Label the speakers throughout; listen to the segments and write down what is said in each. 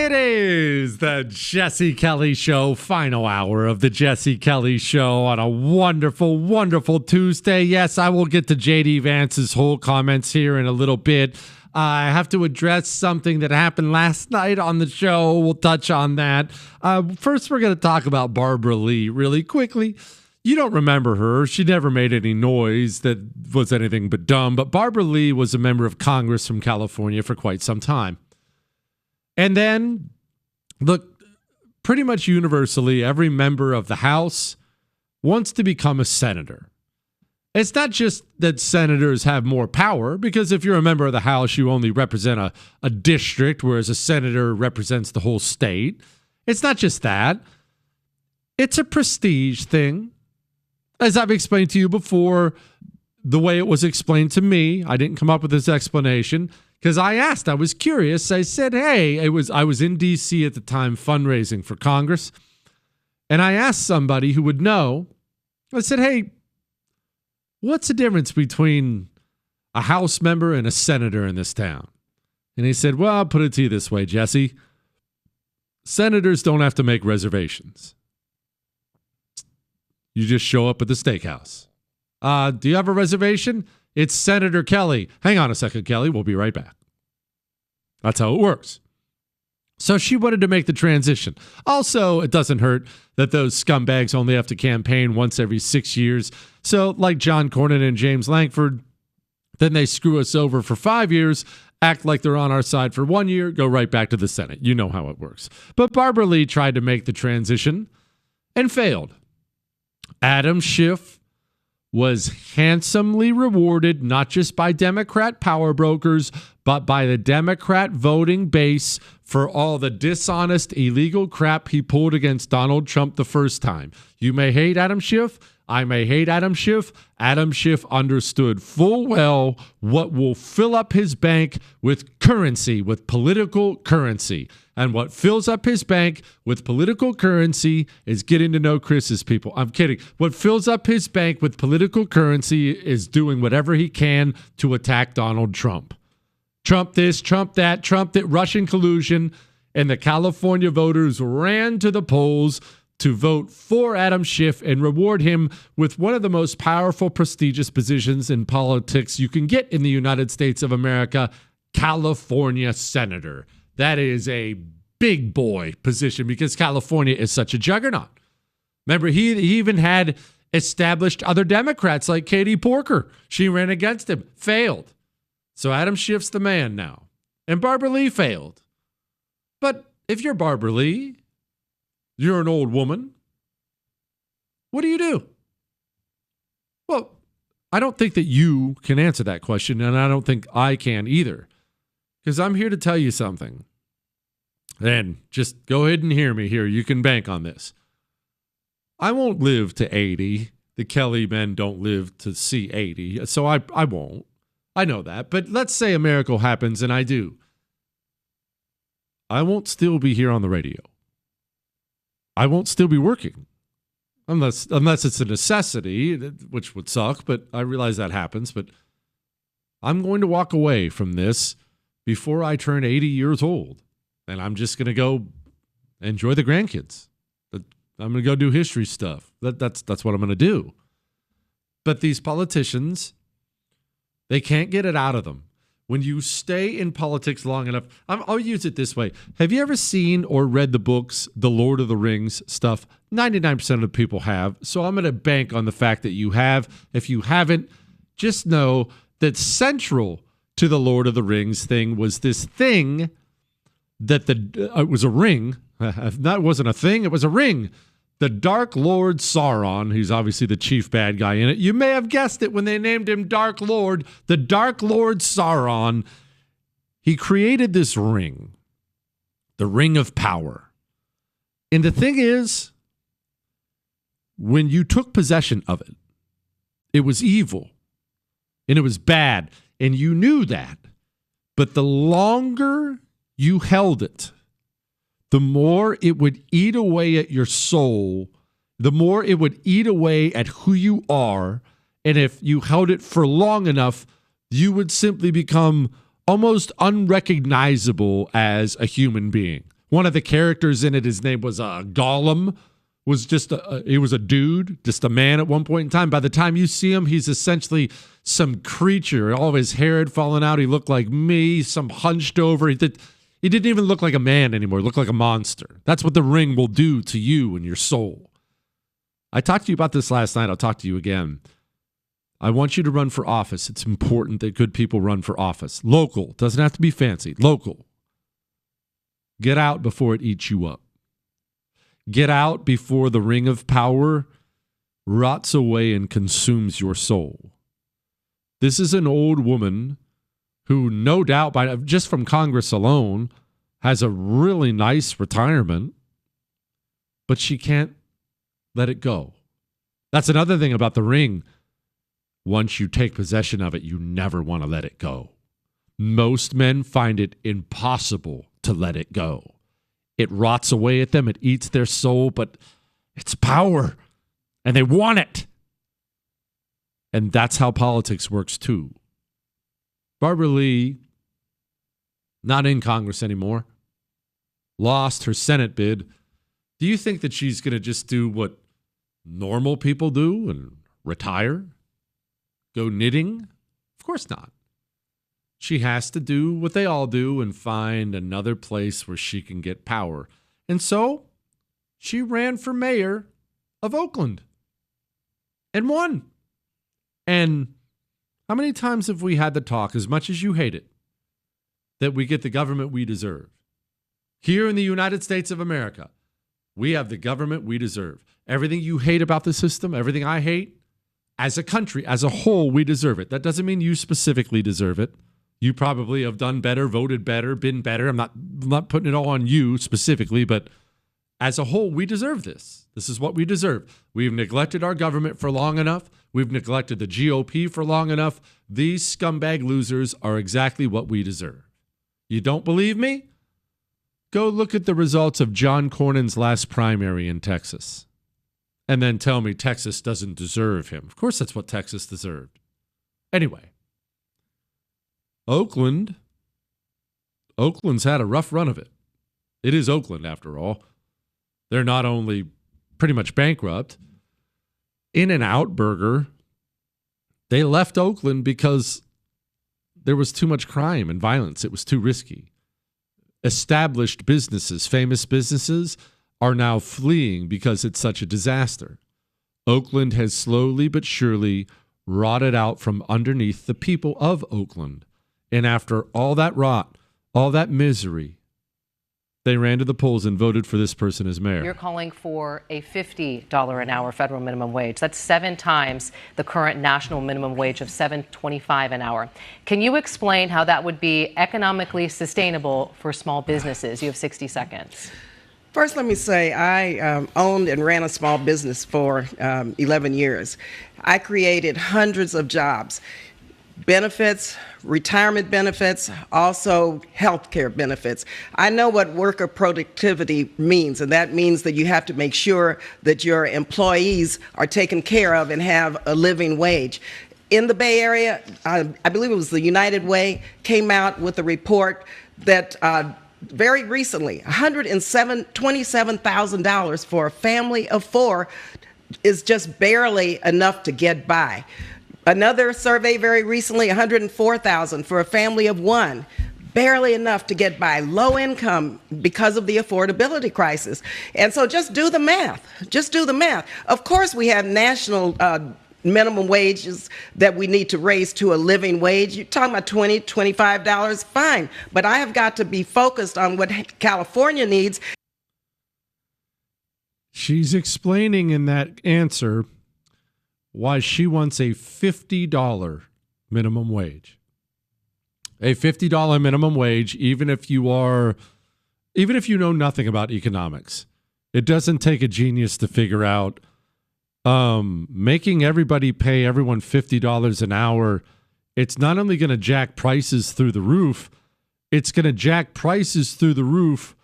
Speaker 1: It is the Jesse Kelly Show, final hour of the Jesse Kelly Show on a wonderful, wonderful Tuesday. Yes, I will get to J.D. Vance's whole comments here in a little bit. I have to address something that happened last night on the show. We'll touch on that. First, we're going to talk about Barbara Lee really quickly. You don't remember her. She never made any noise that was anything but dumb. But Barbara Lee was a member of Congress from California for quite some time. And then, look, pretty much universally, every member of the House wants to become a senator. It's not just that senators have more power, because if you're a member of the House, you only represent a district, whereas a senator represents the whole state. It's not just that. It's a prestige thing. As I've explained to you before, the way it was explained to me, I didn't come up with this explanation, because I was curious. I said, hey, I was in D.C. at the time fundraising for Congress, and I asked somebody who would know. I said, hey, what's the difference between a House member and a senator in this town? And he said, well, I'll put it to you this way, Jesse. Senators don't have to make reservations. You just show up at the steakhouse. Do you have a reservation? It's Senator Kelly. Hang on a second, Kelly. We'll be right back. That's how it works. So she wanted to make the transition. Also, it doesn't hurt that those scumbags only have to campaign once every 6 years. So like John Cornyn and James Lankford, then they screw us over for 5 years, act like they're on our side for 1 year, go right back to the Senate. You know how it works. But Barbara Lee tried to make the transition and failed. Adam Schiff was handsomely rewarded, not just by Democrat power brokers, but by the Democrat voting base for all the dishonest, illegal crap he pulled against Donald Trump the first time. You may hate Adam Schiff. I may hate Adam Schiff. Adam Schiff understood full well what will fill up his bank with currency, with political currency. And what fills up his bank with political currency is getting to know Chris's people. I'm kidding. What fills up his bank with political currency is doing whatever he can to attack Donald Trump. Trump this, Trump that, Russian collusion. And the California voters ran to the polls to vote for Adam Schiff and reward him with one of the most powerful, prestigious positions in politics you can get in the United States of America, California senator. That is a big boy position because California is such a juggernaut. Remember, he even had established other Democrats like Katie Porker. She ran against him, failed. So Adam Schiff's the man now. And Barbara Lee failed. But if you're Barbara Lee, you're an old woman, what do you do? Well, I don't think that you can answer that question, and I don't think I can either. Because I'm here to tell you something. And just go ahead and hear me here. You can bank on this. I won't live to 80. The Kelly men don't live to see 80. So I won't. I know that. But let's say a miracle happens and I do. I won't still be here on the radio. I won't still be working. Unless it's a necessity, which would suck, but I realize that happens. But I'm going to walk away from this before I turn 80 years old. And I'm just going to go enjoy the grandkids. I'm going to go do history stuff. That's what I'm going to do. But these politicians, they can't get it out of them. When you stay in politics long enough, I'll use it this way. Have you ever seen or read the books, The Lord of the Rings stuff? 99% of the people have. So I'm going to bank on the fact that you have. If you haven't, just know that central to the Lord of the Rings thing was this thing that it was a ring. That wasn't a thing. It was a ring. The Dark Lord Sauron, who's obviously the chief bad guy in it. You may have guessed it when they named him Dark Lord. The Dark Lord Sauron, he created this ring, the Ring of Power. And the thing is, when you took possession of it, it was evil and it was bad. And you knew that. But the longer you held it, the more it would eat away at your soul, the more it would eat away at who you are. And if you held it for long enough, you would simply become almost unrecognizable as a human being. One of the characters in it, his name was Gollum, was just he was a dude, just a man at one point in time. By the time you see him, he's essentially some creature. All of his hair had fallen out. He looked like me, some hunched over. He didn't even look like a man anymore. He looked like a monster. That's what the ring will do to you and your soul. I talked to you about this last night. I'll talk to you again. I want you to run for office. It's important that good people run for office. Local. Doesn't have to be fancy. Local. Get out before it eats you up. Get out before the ring of power rots away and consumes your soul. This is an old woman who, no doubt, just from Congress alone, has a really nice retirement, but she can't let it go. That's another thing about the ring. Once you take possession of it, you never want to let it go. Most men find it impossible to let it go. It rots away at them. It eats their soul, but it's power, and they want it. And that's how politics works, too. Barbara Lee, not in Congress anymore, lost her Senate bid. Do you think that she's going to just do what normal people do and retire? Go knitting? Of course not. She has to do what they all do and find another place where she can get power. And so she ran for mayor of Oakland and won. And how many times have we had the talk, as much as you hate it, that we get the government we deserve? Here in the United States of America, we have the government we deserve. Everything you hate about the system, everything I hate, as a country, as a whole, we deserve it. That doesn't mean you specifically deserve it. You probably have done better, voted better, been better. I'm not putting it all on you specifically, but as a whole, we deserve this. This is what we deserve. We've neglected our government for long enough. We've neglected the GOP for long enough. These scumbag losers are exactly what we deserve. You don't believe me? Go look at the results of John Cornyn's last primary in Texas, and then tell me Texas doesn't deserve him. Of course, that's what Texas deserved. Anyway. Oakland's had a rough run of it. It is Oakland, after all. They're not only pretty much bankrupt. In-N-Out Burger, they left Oakland because there was too much crime and violence. It was too risky. Established businesses, famous businesses, are now fleeing because it's such a disaster. Oakland has slowly but surely rotted out from underneath the people of Oakland. And after all that rot, all that misery, they ran to the polls and voted for this person as mayor.
Speaker 2: You're calling for a $50 an hour federal minimum wage. That's 7 times the current national minimum wage of $7.25 an hour. Can you explain how that would be economically sustainable for small businesses? You have 60 seconds.
Speaker 3: First, let me say I owned and ran a small business for 11 years. I created hundreds of jobs. Benefits, retirement benefits, also health care benefits. I know what worker productivity means, and that means that you have to make sure that your employees are taken care of and have a living wage. In the Bay Area, I believe it was the United Way, came out with a report that very recently, $127,000 for a family of 4 is just barely enough to get by. Another survey very recently, $104,000 for a family of 1, barely enough to get by. Low income because of the affordability crisis. And so just do the math. Just do the math. Of course, we have national minimum wages that we need to raise to a living wage. You're talking about $20, $25, fine. But I have got to be focused on what California needs.
Speaker 1: She's explaining in that answer why she wants a $50 minimum wage. A $50 minimum wage, even if you know nothing about economics. It doesn't take a genius to figure out making everybody pay everyone $50 an hour. It's not only going to jack prices through the roof, it's going to jack prices through the roof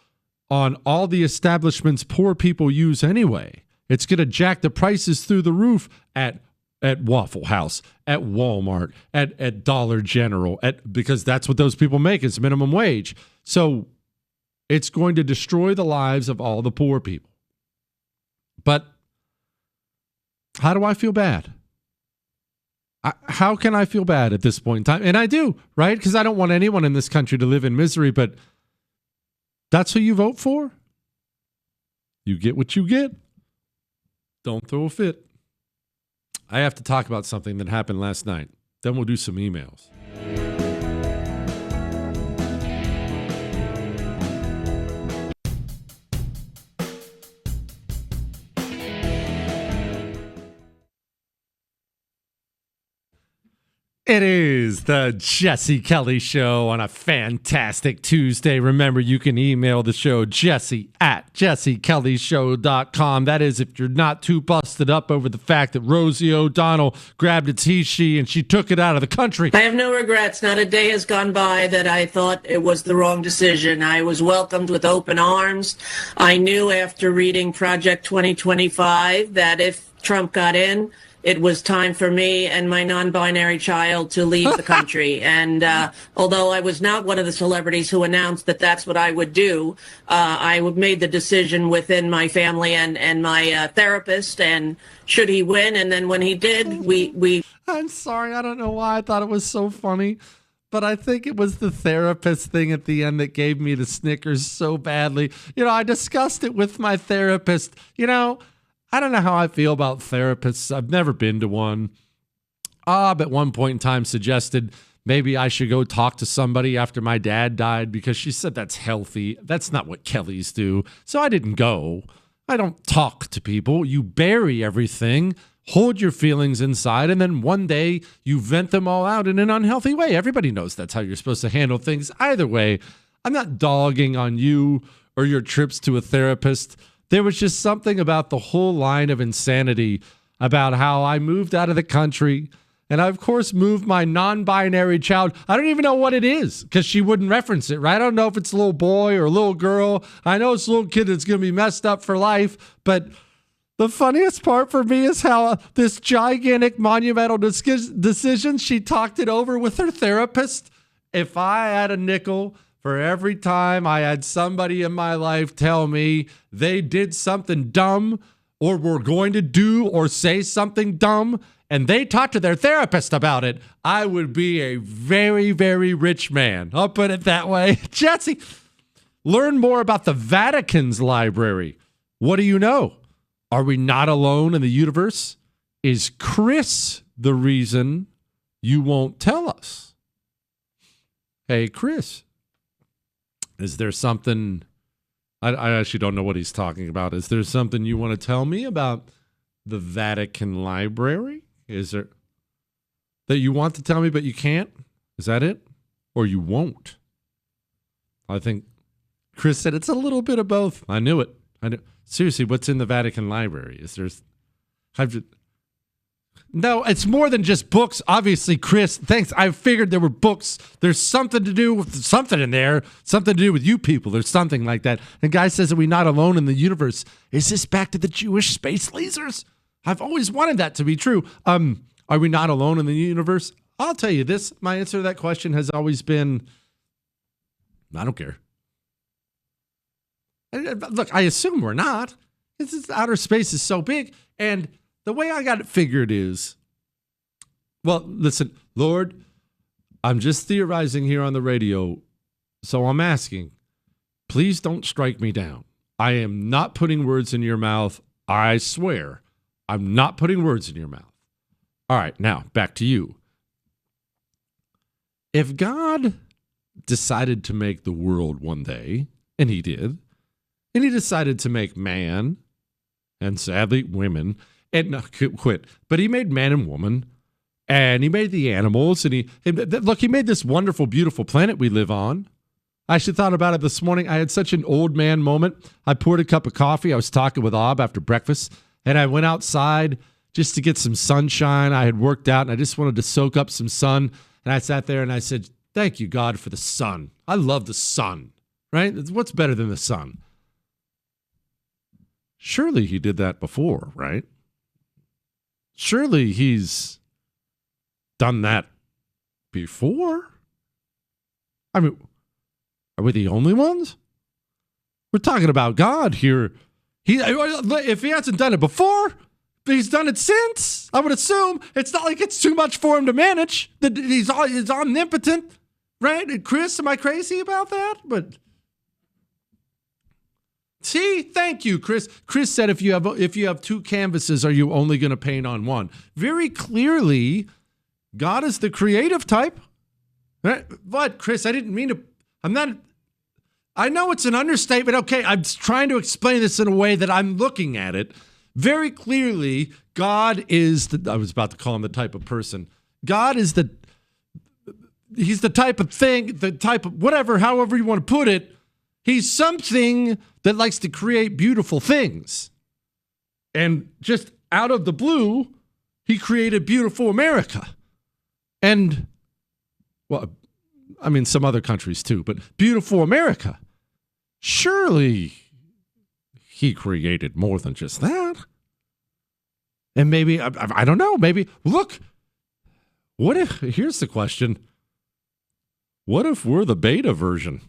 Speaker 1: on all the establishments poor people use anyway. It's going to jack the prices through the roof at Waffle House, at Walmart, at Dollar General, because that's what those people make is minimum wage. So It's going to destroy the lives of all the poor people. But how do I feel bad? How can I feel bad at this point in time? And I do, right? Because I don't want anyone in this country to live in misery, but that's who you vote for? You get what you get. Don't throw a fit. I have to talk about something that happened last night. Then we'll do some emails. It is the Jesse Kelly Show on a fantastic Tuesday. Remember, you can email the show, jesse@jessekellyshow.com. That is, if you're not too busted up over the fact that Rosie O'Donnell grabbed a she and she took it out of the country.
Speaker 4: I have no regrets. Not a day has gone by that I thought it was the wrong decision. I was welcomed with open arms. I knew after reading Project 2025 that if Trump got in, it was time for me and my non-binary child to leave the country. And although I was not one of the celebrities who announced that that's what I would do, I made the decision within my family and my therapist. And should he win, and then when he did, we.
Speaker 1: I'm sorry. I don't know why I thought it was so funny, but I think it was the therapist thing at the end that gave me the snickers so badly. I discussed it with my therapist. I don't know how I feel about therapists. I've never been to one. At one point in time suggested maybe I should go talk to somebody after my dad died because she said that's healthy. That's not what Kellys do. So I didn't go. I don't talk to people. You bury everything, hold your feelings inside, and then one day you vent them all out in an unhealthy way. Everybody knows that's how you're supposed to handle things. Either way, I'm not dogging on you or your trips to a therapist. There was just something about the whole line of insanity about how I moved out of the country. And I, of course, moved my non-binary child. I don't even know what it is because she wouldn't reference it, right? I don't know if it's a little boy or a little girl. I know it's a little kid that's going to be messed up for life. But the funniest part for me is how this gigantic monumental decision, she talked it over with her therapist. If I had a nickel for every time I had somebody in my life tell me they did something dumb or were going to do or say something dumb, and they talked to their therapist about it, I would be a very, very rich man. I'll put it that way. Jesse, learn more about the Vatican's library. What do you know? Are we not alone in the universe? Is Chris the reason you won't tell us? Hey, Chris. Is there something, I actually don't know what he's talking about. Is there something you want to tell me about the Vatican Library? Is there, that you want to tell me but you can't? Is that it? Or you won't? I think Chris said it's a little bit of both. I knew it. Seriously, what's in the Vatican Library? No, it's more than just books. Obviously, Chris, thanks. I figured there were books. There's something to do with something in there, something to do with you people. There's something like that. The guy says that we're not alone in the universe. Is this back to the Jewish space lasers? I've always wanted that to be true. Are we not alone in the universe? I'll tell you this. My answer to that question has always been, I don't care. Look, I assume we're not. Outer space is so big. And the way I got it figured is, well, listen, Lord, I'm just theorizing here on the radio, so I'm asking, please don't strike me down. I am not putting words in your mouth. I swear, I'm not putting words in your mouth. All right, now, back to you. If God decided to make the world one day, and he did, and he decided to make man, and sadly, women, and no, quit. But he made man and woman, and he made the animals, and he made this wonderful, beautiful planet we live on. I actually thought about it this morning. I had such an old man moment. I poured a cup of coffee. I was talking with Ob after breakfast, and I went outside just to get some sunshine. I had worked out, and I just wanted to soak up some sun. And I sat there, and I said, thank you, God, for the sun. I love the sun, right? What's better than the sun? Surely he did that before, right? Surely he's done that before? I mean, are we the only ones? We're talking about God here. If he hasn't done it before, he's done it since. I would assume it's not like it's too much for him to manage. That he's omnipotent, right? And Chris, am I crazy about that? But see, thank you, Chris. Chris said if you have two canvases, are you only going to paint on one? Very clearly, God is the creative type. Right? But Chris, I didn't mean to. I know it's an understatement. Okay, I'm trying to explain this in a way that I'm looking at it. Very clearly, God is I was about to call him the type of person. God is he's the type of thing, the type of whatever, however you want to put it. He's something that likes to create beautiful things. And just out of the blue, he created beautiful America. And, well, I mean, some other countries too, but beautiful America. Surely he created more than just that. And maybe, I don't know, maybe, look, here's the question. What if we're the beta version?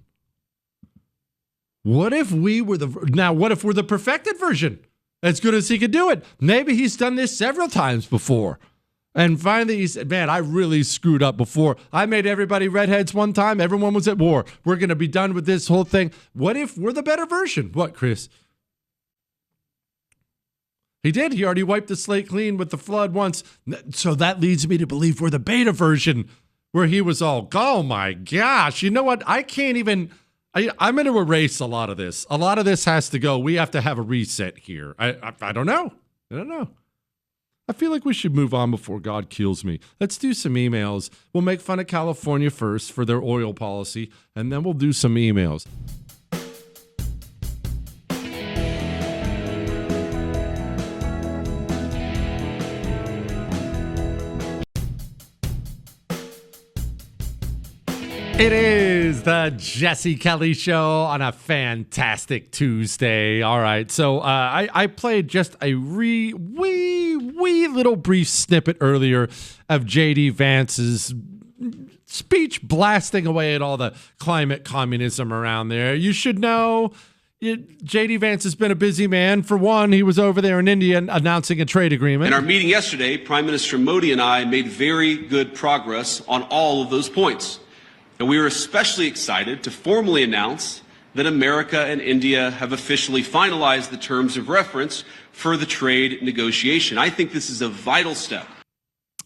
Speaker 1: What if we're the perfected version? As good as he could do it. Maybe he's done this several times before. And finally he said, man, I really screwed up before. I made everybody redheads one time. Everyone was at war. We're going to be done with this whole thing. What if we're the better version? What, Chris? He did. He already wiped the slate clean with the flood once. So that leads me to believe we're the beta version where he was all, oh my gosh, you know what? I can't even, I'm going to erase a lot of this. A lot of this has to go. We have to have a reset here. I don't know. I don't know. I feel like we should move on before God kills me. Let's do some emails. We'll make fun of California first for their oil policy, and then we'll do some emails. It is the Jesse Kelly Show on a fantastic Tuesday. All right, so I played just a wee little brief snippet earlier of J.D. Vance's speech blasting away at all the climate communism around there. You should know J.D. Vance has been a busy man. For one, he was over there in India announcing a trade agreement.
Speaker 5: In our meeting yesterday, Prime Minister Modi and I made very good progress on all of those points. And we are especially excited to formally announce that America and India have officially finalized the terms of reference for the trade negotiation. I think this is a vital step.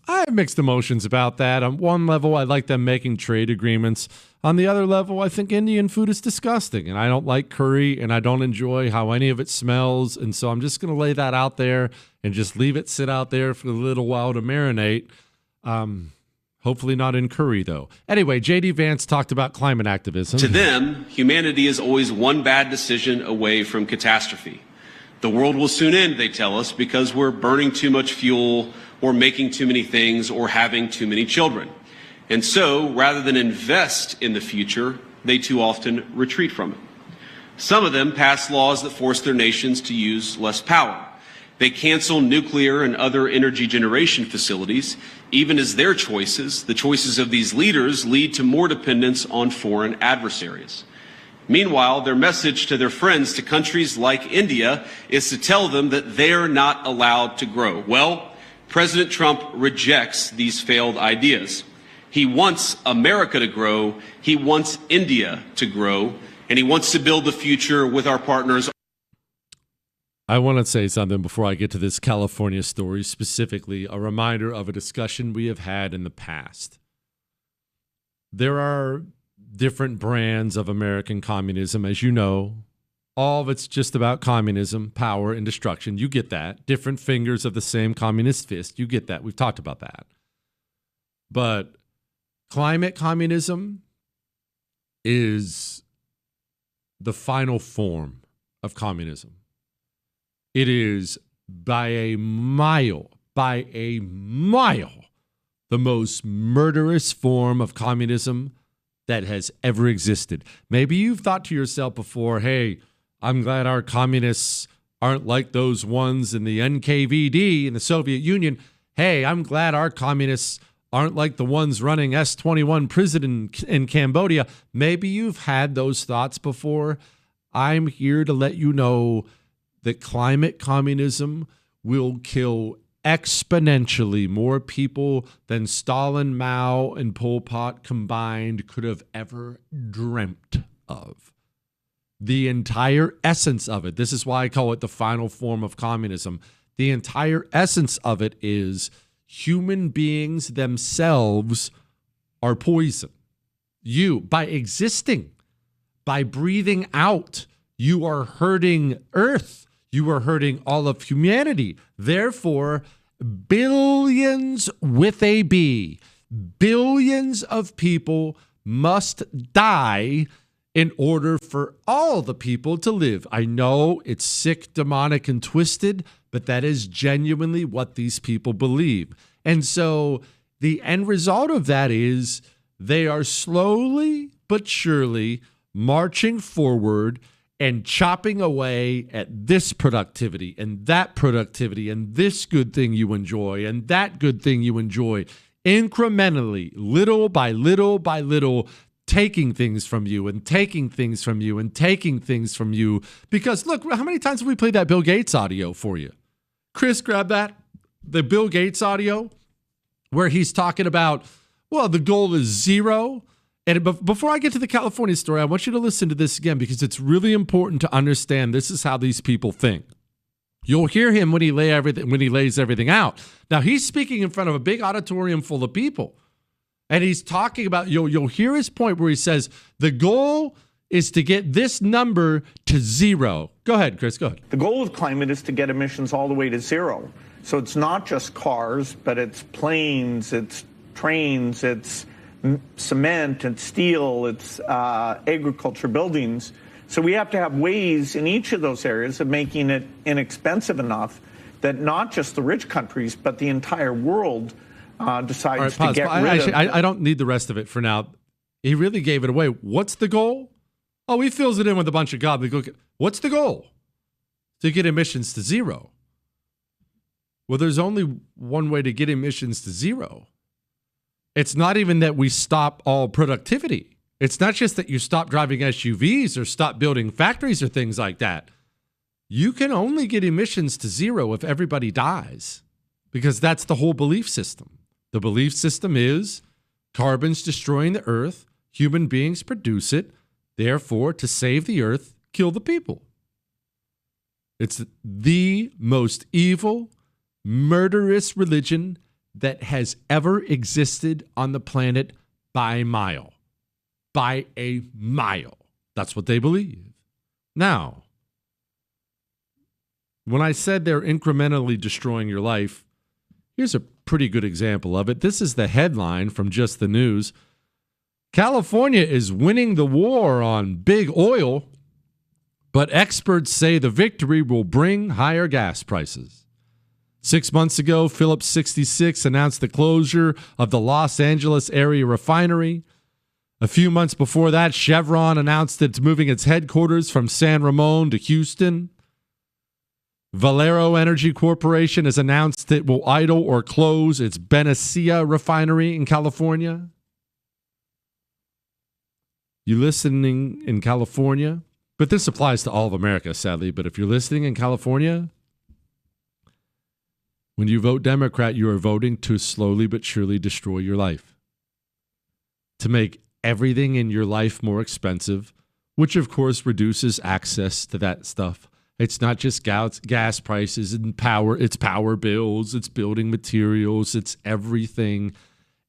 Speaker 1: I have mixed emotions about that. On one level, I like them making trade agreements. On the other level, I think Indian food is disgusting, and I don't like curry, and I don't enjoy how any of it smells. And so I'm just going to lay that out there and just leave it sit out there for a little while to marinate. Hopefully not in curry, though. Anyway, J.D. Vance talked about climate activism.
Speaker 5: To them, humanity is always one bad decision away from catastrophe. The world will soon end, they tell us, because we're burning too much fuel or making too many things or having too many children. And so, rather than invest in the future, they too often retreat from it. Some of them pass laws that force their nations to use less power. They cancel nuclear and other energy generation facilities, even as their choices, the choices of these leaders, lead to more dependence on foreign adversaries. Meanwhile, their message to their friends, to countries like India, is to tell them that they're not allowed to grow. Well, President Trump rejects these failed ideas. He wants America to grow, he wants India to grow, and he wants to build the future with our partners.
Speaker 1: I want to say something before I get to this California story, specifically a reminder of a discussion we have had in the past. There are different brands of American communism, as you know. All of it's just about communism, power, and destruction. You get that. Different fingers of the same communist fist. You get that. We've talked about that. But climate communism is the final form of communism. It is by a mile, the most murderous form of communism that has ever existed. Maybe you've thought to yourself before, hey, I'm glad our communists aren't like those ones in the NKVD in the Soviet Union. Hey, I'm glad our communists aren't like the ones running S-21 prison in Cambodia. Maybe you've had those thoughts before. I'm here to let you know that climate communism will kill exponentially more people than Stalin, Mao, and Pol Pot combined could have ever dreamt of. The entire essence of it, this is why I call it the final form of communism. The entire essence of it is human beings themselves are poison. You, by existing, by breathing out, you are hurting Earth. You are hurting all of humanity. Therefore, billions with a B, billions of people must die in order for all the people to live. I know it's sick, demonic, and twisted, but that is genuinely what these people believe. And so the end result of that is they are slowly but surely marching forward and chopping away at this productivity and that productivity and this good thing you enjoy and that good thing you enjoy, incrementally, little by little by little, taking things from you and taking things from you and taking things from you. Because look, how many times have we played that Bill Gates audio for you? Chris, grab that. The Bill Gates audio where he's talking about, well, the goal is zero. And before I get to the California story, I want you to listen to this again because it's really important to understand this is how these people think. You'll hear him when he lays everything out. Now, he's speaking in front of a big auditorium full of people. And he's talking about, you'll hear his point where he says, the goal is to get this number to zero. Go ahead, Chris, go ahead.
Speaker 6: The goal of climate is to get emissions all the way to zero. So it's not just cars, but it's planes, it's trains, it's cement and steel, it's agriculture buildings. So we have to have ways in each of those areas of making it inexpensive enough that not just the rich countries, but the entire world decides to get rid of it.
Speaker 1: I don't need the rest of it for now. He really gave it away. What's the goal? Oh, he fills it in with a bunch of gobbledygook. What's the goal? To get emissions to zero. Well, there's only one way to get emissions to zero. It's not even that we stop all productivity. It's not just that you stop driving SUVs or stop building factories or things like that. You can only get emissions to zero if everybody dies, because that's the whole belief system. The belief system is carbon's destroying the earth, human beings produce it, therefore, to save the earth, kill the people. It's the most evil, murderous religion that has ever existed on the planet by a mile. By a mile. That's what they believe. Now, when I said they're incrementally destroying your life, here's a pretty good example of it. This is the headline from Just the News. California is winning the war on big oil, but experts say the victory will bring higher gas prices. 6 months ago, Phillips 66 announced the closure of the Los Angeles area refinery. A few months before that, Chevron announced it's moving its headquarters from San Ramon to Houston. Valero Energy Corporation has announced it will idle or close its Benicia refinery in California. You listening in California? But this applies to all of America, sadly. But if you're listening in California, when you vote Democrat, you are voting to slowly but surely destroy your life. To make everything in your life more expensive, which of course reduces access to that stuff. It's not just gas prices and power, it's power bills, it's building materials, it's everything.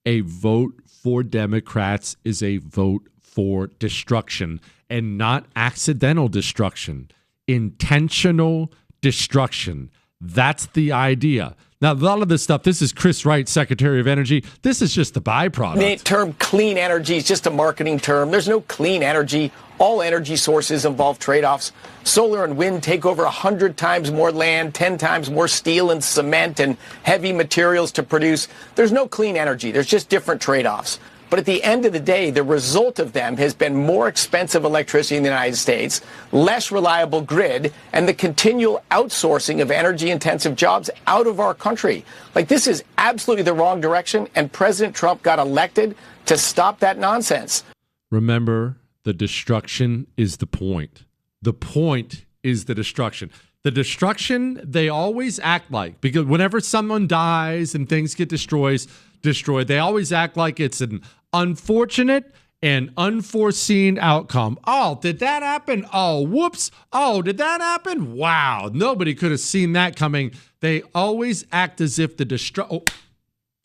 Speaker 1: A vote for Democrats is a vote for destruction, and not accidental destruction, intentional destruction. That's the idea. Now, a lot of this stuff, this is Chris Wright, Secretary of Energy. This is just the byproduct.
Speaker 7: The term clean energy is just a marketing term. There's no clean energy. All energy sources involve trade-offs. Solar and wind take over 100 times more land, 10 times more steel and cement and heavy materials to produce. There's no clean energy. There's just different trade-offs. But at the end of the day, the result of them has been more expensive electricity in the United States, less reliable grid, and the continual outsourcing of energy-intensive jobs out of our country. Like, this is absolutely the wrong direction, and President Trump got elected to stop that nonsense.
Speaker 1: Remember, the destruction is the point. The point is the destruction. The destruction they always act like, because whenever someone dies and things get destroyed, they always act like it's an unfortunate and unforeseen outcome. Oh, did that happen? Oh, whoops. Oh, did that happen? Wow. Nobody could have seen that coming. They always act as if the oh,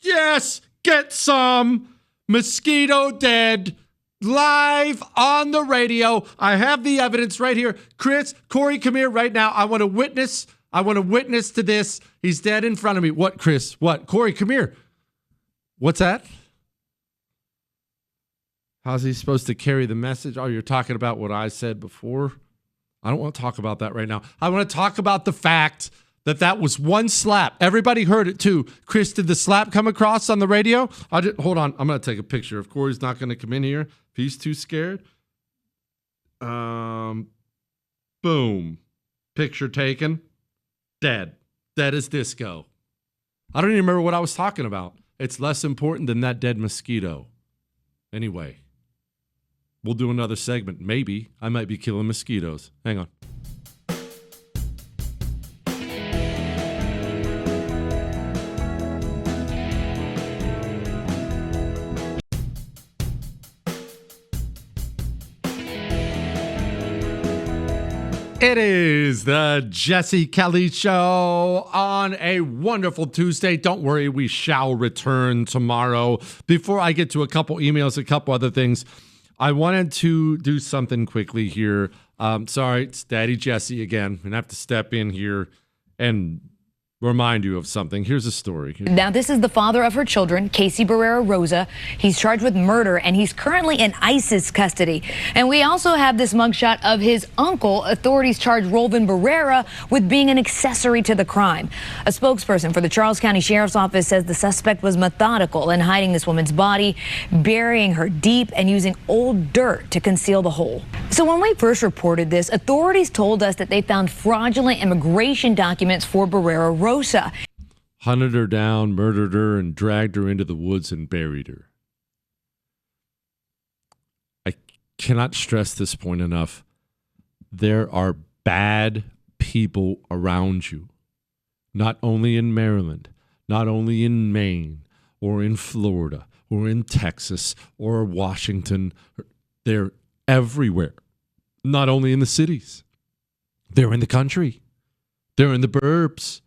Speaker 1: yes, get some. Mosquito dead. Live on the radio. I have the evidence right here. Chris, Corey, come here right now. I want to witness to this. He's dead in front of me. What, Chris? What? Corey, come here. What's that? How's he supposed to carry the message? Oh, you're talking about what I said before? I don't want to talk about that right now. I want to talk about the fact that was one slap. Everybody heard it too. Chris, did the slap come across on the radio? Hold on. I'm going to take a picture. If Corey's not going to come in here, if he's too scared. Boom. Picture taken. Dead. Dead as disco. I don't even remember what I was talking about. It's less important than that dead mosquito. Anyway, we'll do another segment. Maybe I might be killing mosquitoes. Hang on. It is the Jesse Kelly Show on a wonderful Tuesday. Don't worry, we shall return tomorrow. Before I get to a couple emails, a couple other things, I wanted to do something quickly here. Sorry, it's Daddy Jesse again. I'm going to have to step in here and remind you of something. Here's a story.
Speaker 8: Now, this is the father of her children, Casey Barrera Rosa. He's charged with murder, and he's currently in ISIS custody. And we also have this mugshot of his uncle. Authorities charge Rolvin Barrera with being an accessory to the crime. A spokesperson for the Charles County Sheriff's Office says the suspect was methodical in hiding this woman's body, burying her deep, and using old dirt to conceal the hole. So when we first reported this, authorities told us that they found fraudulent immigration documents for Barrera Rosa.
Speaker 1: Hunted her down, murdered her, and dragged her into the woods and buried her. I cannot stress this point enough. There are bad people around you, not only in Maryland, not only in Maine, or in Florida, or in Texas, or Washington. They're everywhere, not only in the cities. They're in the country. They're in the burbs.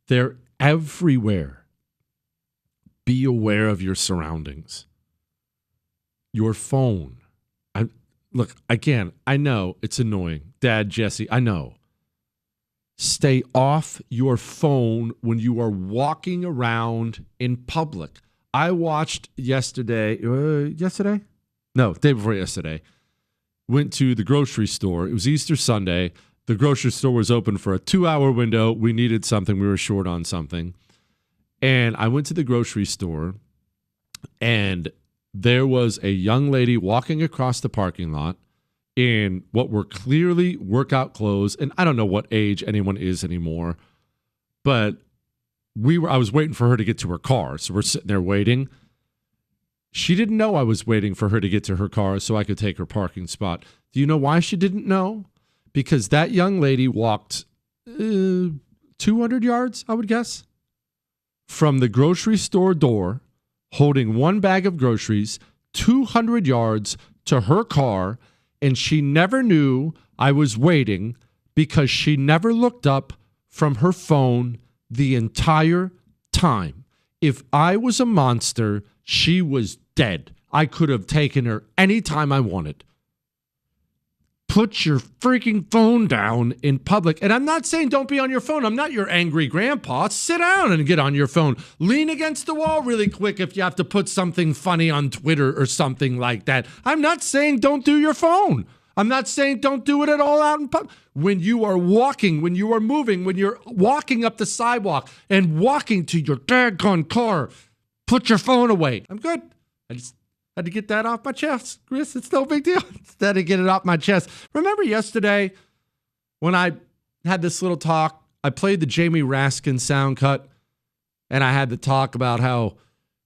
Speaker 1: They're everywhere. Be aware of your surroundings. Your phone. Look, again, I know it's annoying. Dad, Jesse, I know. Stay off your phone when you are walking around in public. I watched yesterday. No, day before yesterday. Went to the grocery store. It was Easter Sunday. The grocery store was open for a 2-hour window. We needed something. We were short on something. And I went to the grocery store, and there was a young lady walking across the parking lot in what were clearly workout clothes. And I don't know what age anyone is anymore, but I was waiting for her to get to her car. So we're sitting there waiting. She didn't know I was waiting for her to get to her car so I could take her parking spot. Do you know why she didn't know? Because that young lady walked 200 yards, I would guess, from the grocery store door, holding one bag of groceries, 200 yards to her car, and she never knew I was waiting because she never looked up from her phone the entire time. If I was a monster, she was dead. I could have taken her anytime I wanted. Put your freaking phone down in public. And I'm not saying don't be on your phone. I'm not your angry grandpa. Sit down and get on your phone. Lean against the wall really quick if you have to put something funny on Twitter or something like that. I'm not saying don't do your phone. I'm not saying don't do it at all out in public. When you are walking, when you are moving, when you're walking up the sidewalk and walking to your daggone car, put your phone away. I'm good. I just had to get that off my chest. Chris, it's no big deal. Instead of get it off my chest. Remember yesterday when I had this little talk, I played the Jamie Raskin sound cut, and I had the talk about how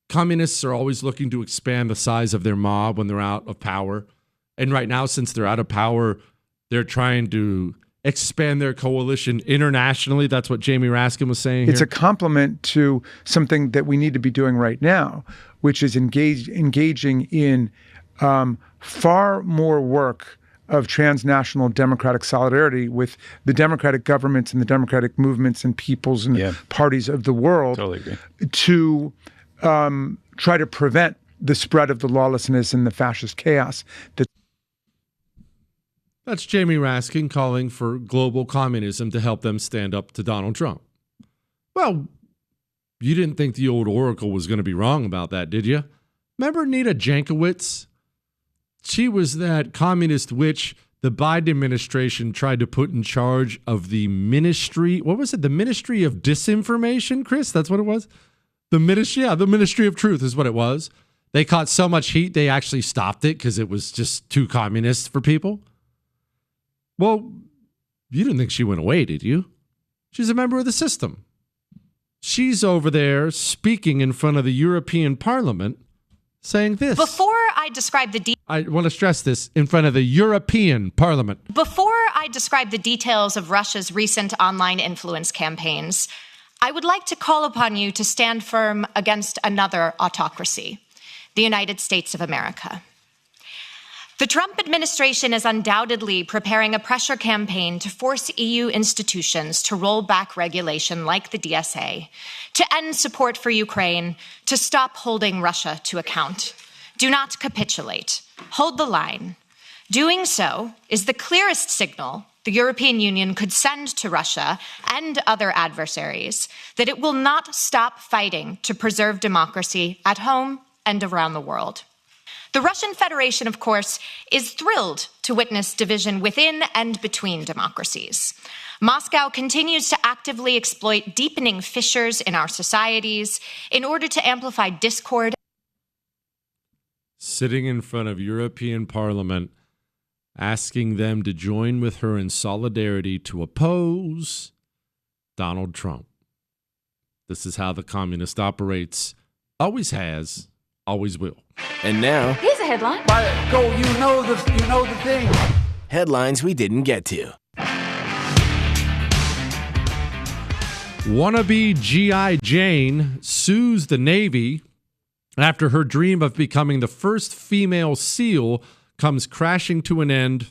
Speaker 1: communists are always looking to expand the size of their mob when they're out of power. And right now, since they're out of power, They're trying to expand their coalition internationally. That's what Jamie Raskin was saying
Speaker 9: It's
Speaker 1: here.
Speaker 9: a complement to something that we need to be doing right now, which is engaging in far more work of transnational democratic solidarity with the democratic governments and the democratic movements and peoples and parties of the world.
Speaker 10: Totally agree.
Speaker 9: To try to prevent the spread of the lawlessness and the fascist chaos.
Speaker 1: That's Jamie Raskin calling for global communism to help them stand up to Donald Trump. Well, you didn't think the old Oracle was going to be wrong about that, did you? Remember Nita Jankowicz? She was that communist witch the Biden administration tried to put in charge of the ministry. What was it? The Ministry of Disinformation, Chris? That's what it was? The Ministry of Truth is what it was. They caught so much heat, they actually stopped it because it was just too communist for people. Well, you didn't think she went away, did you? She's a member of the system. She's over there speaking in front of the European Parliament saying this.
Speaker 11: Before I describe the
Speaker 1: I want to stress this, in front of the European Parliament.
Speaker 11: Before I describe the details of Russia's recent online influence campaigns, I would like to call upon you to stand firm against another autocracy, the United States of America. The Trump administration is undoubtedly preparing a pressure campaign to force EU institutions to roll back regulation like the DSA, to end support for Ukraine, to stop holding Russia to account. Do not capitulate. Hold the line. Doing so is the clearest signal the European Union could send to Russia and other adversaries that it will not stop fighting to preserve democracy at home and around the world. The Russian Federation, of course, is thrilled to witness division within and between democracies. Moscow continues to actively exploit deepening fissures in our societies in order to amplify discord.
Speaker 1: Sitting in front of European Parliament, asking them to join with her in solidarity to oppose Donald Trump. This is how the communist operates. Always has, always will.
Speaker 12: And now,
Speaker 13: here's a headline.
Speaker 12: You know the thing. Headlines we didn't get to.
Speaker 1: Wannabe G.I. Jane sues the Navy after her dream of becoming the first female SEAL comes crashing to an end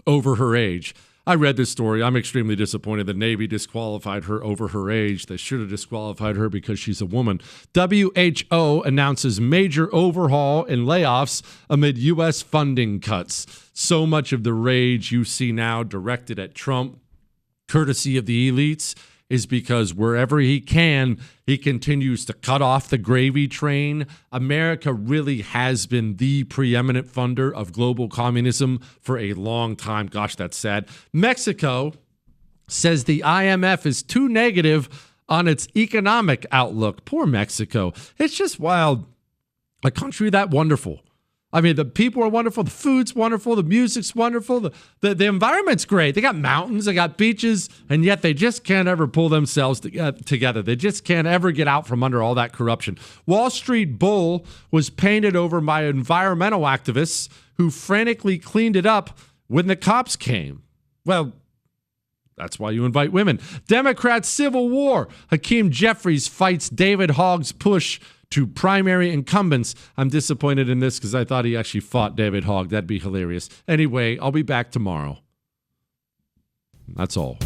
Speaker 1: over her age. I read this story. I'm extremely disappointed the Navy disqualified her over her age. They should have disqualified her because she's a woman. WHO announces major overhaul and layoffs amid U.S. funding cuts. So much of the rage you see now directed at Trump, courtesy of the elites, is because wherever he can, he continues to cut off the gravy train. America really has been the preeminent funder of global communism for a long time. Gosh, that's sad. Mexico says the IMF is too negative on its economic outlook. Poor Mexico. It's just wild. A country that wonderful. I mean, the people are wonderful. The food's wonderful. The music's wonderful. The environment's great. They got mountains. They got beaches. And yet they just can't ever pull themselves together. They just can't ever get out from under all that corruption. Wall Street Bull was painted over by environmental activists who frantically cleaned it up when the cops came. Well, that's why you invite women. Democrat Civil War. Hakeem Jeffries fights David Hogg's push to primary incumbents. I'm disappointed in this because I thought he actually fought David Hogg. That'd be hilarious. Anyway, I'll be back tomorrow. That's all.